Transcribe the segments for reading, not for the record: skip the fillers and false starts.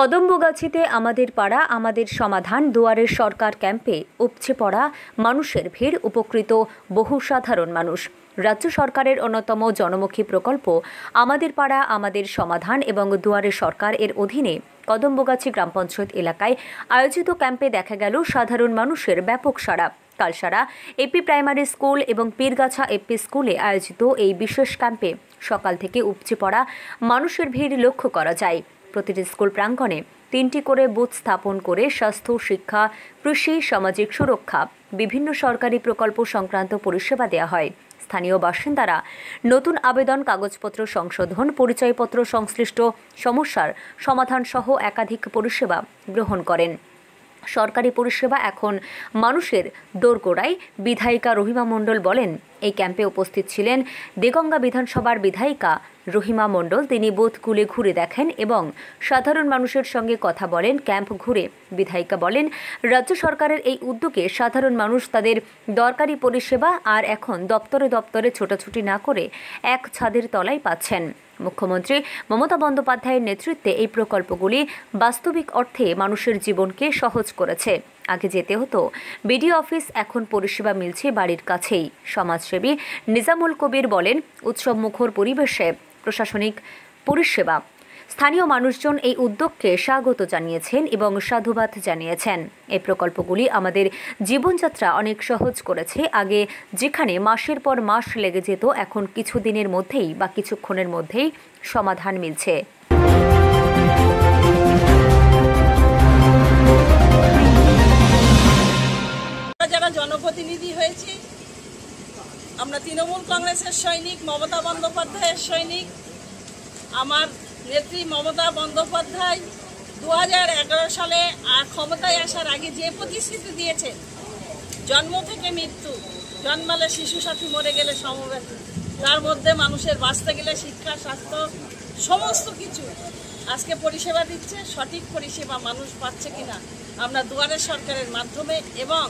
কদম্বগাছিতে আমাদের পাড়া আমাদের সমাধান দুয়ারের সরকার ক্যাম্পে উপচে পড়া মানুষের ভিড়, উপকৃত বহু সাধারণ মানুষ। রাজ্য সরকারের অন্যতম জনমুখী প্রকল্প আমাদের পাড়া আমাদের সমাধান এবং দুয়ারে সরকার এর অধীনে কদম্বগাছি গ্রাম পঞ্চায়েত এলাকায় আয়োজিত ক্যাম্পে দেখা গেল সাধারণ মানুষের ব্যাপক সাড়া। কালসারা এপি প্রাইমারি স্কুল এবং পীরগাছা এপি স্কুলে আয়োজিত এই বিশেষ ক্যাম্পে সকাল থেকে উপচে পড়া মানুষের ভিড় লক্ষ্য করা যায়। প্রতিটি স্কুল প্রাঙ্গণে 3টি করে বুথ স্থাপন করে স্বাস্থ্য, শিক্ষা, কৃষি, সামাজিক সুরক্ষা, বিভিন্ন সরকারি প্রকল্প সংক্রান্ত পরিষেবা দেওয়া হয়। স্থানীয় বাসিন্দারা নতুন আবেদন, কাগজপত্র সংশোধন, পরিচয়পত্র সংশ্লিষ্ট সমস্যার সমাধান সহ একাধিক পরিষেবা গ্রহণ করেন। সরকারি পরিষেবা এখন মানুষের দোরগোড়ায়। বিধায়িকা রহিমা মণ্ডল বলেন, এই ক্যাম্পে উপস্থিত ছিলেন দেগঙ্গা বিধানসভার বিধায়িকা রহিমা মণ্ডল। তিনি বুথগুলি ঘুরে দেখেন এবং সাধারণ মানুষের সঙ্গে কথা বলেন। ক্যাম্প ঘুরে বিধায়িকা বলেন, রাজ্য সরকারের এই উদ্যোগে সাধারণ মানুষ তাদের দরকারি পরিষেবা আর এখন দপ্তরে দপ্তরে ছোটাছুটি না করে এক ছাদের তলায় পাচ্ছেন। মুখ্যমন্ত্রী মমতা বন্দ্যোপাধ্যায়ের নেতৃত্বে এই প্রকল্পগুলি বাস্তবিক অর্থে মানুষের জীবনকে সহজ করেছে। আগে যেতে হতো বিডিও অফিস, এখন পরিষেবা মিলছে বাড়ির কাছেই। সমাজসেবী নিজামুল কবির বলেন, উৎসব মুখর পরিবেশে প্রশাসনিক পরিষেবা। স্থানীয় মানুষজন এই উদ্যোগকে স্বাগত জানিয়েছেন এবং সাধুবাদ জানিয়েছেন। এই প্রকল্পগুলি আমাদের জীবনযাত্রা অনেক সহজ করেছে। আগে যেখানে মাসের পর মাস লেগে যেত, এখন কিছুদিনের মধ্যেই বা কিছুক্ষণের মধ্যেই সমাধান মিলছে। যারা জনপ্রতিনিধি হয়েছি, আমরা তৃণমূল কংগ্রেসের সৈনিক, মমতা বন্দ্যোপাধ্যায়ের সৈনিক। আমার নেত্রী মমতা বন্দ্যোপাধ্যায় 2011 সালে ক্ষমতায় আসার আগে যে প্রতিশ্রুতি দিয়েছে, জন্ম থেকে মৃত্যু, জন্মালে শিশু সাথী, মরে গেলে সমব্যথী, তার মধ্যে মানুষের বাঁচতে গেলে শিক্ষা, স্বাস্থ্য, সমস্ত কিছু আজকে পরিষেবা দিচ্ছে। সঠিক পরিষেবা মানুষ পাচ্ছে কিনা আমরা দুয়ারের সরকারের মাধ্যমে এবং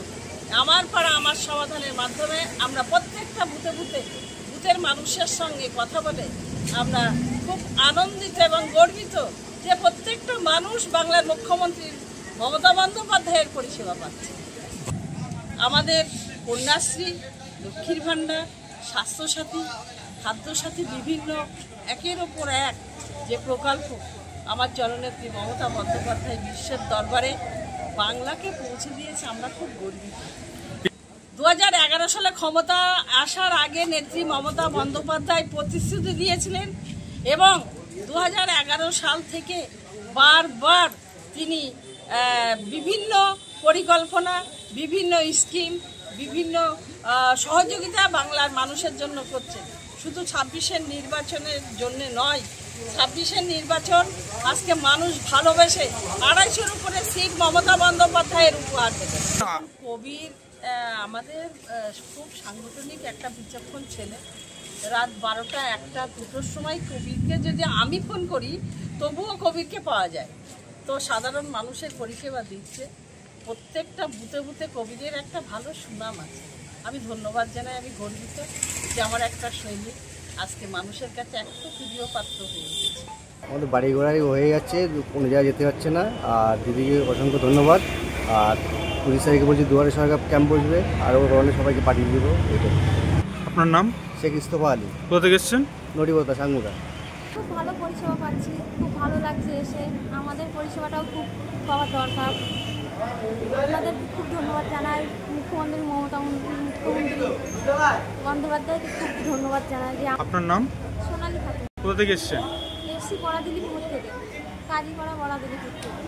আমার পাড়া আমার সমাধানের মাধ্যমে আমরা প্রত্যেকটা বুথের মানুষের সঙ্গে কথা বলে আমরা খুব আনন্দিত এবং গর্বিত যে প্রত্যেকটা মানুষ বাংলার মুখ্যমন্ত্রী মমতা বন্দ্যোপাধ্যায়ের পরিষেবা পাচ্ছে। আমাদের কন্যাশ্রী, লক্ষ্মীর ভাণ্ডার, স্বাস্থ্যসাথী, খাদ্যসাথী, বিভিন্ন একের ওপর এক যে প্রকল্প আমার জননেত্রী মমতা বন্দ্যোপাধ্যায় বিশ্বের দরবারে বাংলাকে পৌঁছে দিয়েছে, আমরা খুব গর্বিত। 2011 সালে ক্ষমতা আসার আগে নেত্রী মমতা বন্দ্যোপাধ্যায় প্রতিশ্রুতি দিয়েছিলেন এবং 2011 সাল থেকে বারবার তিনি বিভিন্ন পরিকল্পনা, বিভিন্ন স্কিম, বিভিন্ন সহযোগিতা বাংলার মানুষের জন্য করছেন। শুধু 26-এর নির্বাচনের জন্য নয়, 26-এর নির্বাচন আজকে মানুষ ভালোবেসে 250-এর উপরে সিট মমতা বন্দ্যোপাধ্যায়ের উপহার দেবে। কবির আমাদের খুব সাংগঠনিক একটা বিচক্ষণ ছেলে। রাত 12টা, 1টা, 2টোর সময় কবিরকে যদি আমি ফোন করি তবুও কবিরকে পাওয়া যায়। তো সাধারণ মানুষের পরিষেবা দিচ্ছে। প্রত্যেকটা বুথে কবিরের একটা ভালো সুনাম আছে। আমি ধন্যবাদ জানাই, আমি গর্বিত যে আমার একটা সৈনিক আজকে মানুষের কাছে এত প্রিয় পাত্র হয়ে গেছে। আমাদের বাড়ি ঘোড়াই হয়ে যাচ্ছে, কোনো জায়গায় যেতে পারছে না। আর দিদিকে অসংখ্য ধন্যবাদ। আর 19 তারিখে বলছি দুয়ারে সরকার ক্যাম্প বসবে, আরও অনেক সবাইকে পাঠিয়ে দেবো। এইটাই। আপনার নাম? শেখ ইস্তফা আলী। কোথা থেকে এসছেন? নড়িবতা, সাঙ্গুরা। খুব ভালো পরিষেবা পাচ্ছি, খুব ভালো লাগছে এসে। আমাদের পরিষেবাটাও খুব পাওয়ার দরকার। আপনাদের খুব ধন্যবাদ জানাই, মুখ্যমন্ত্রী বন্দ্যোপাধ্যায়কে খুব ধন্যবাদ জানাই। যে আপনার নাম? সোনালী খাতুন। কোথা থেকে এসছেন? এসছি পড়াদিলিপুর থেকে, কাজীপাড়া পড়াদিলিপুর থেকে।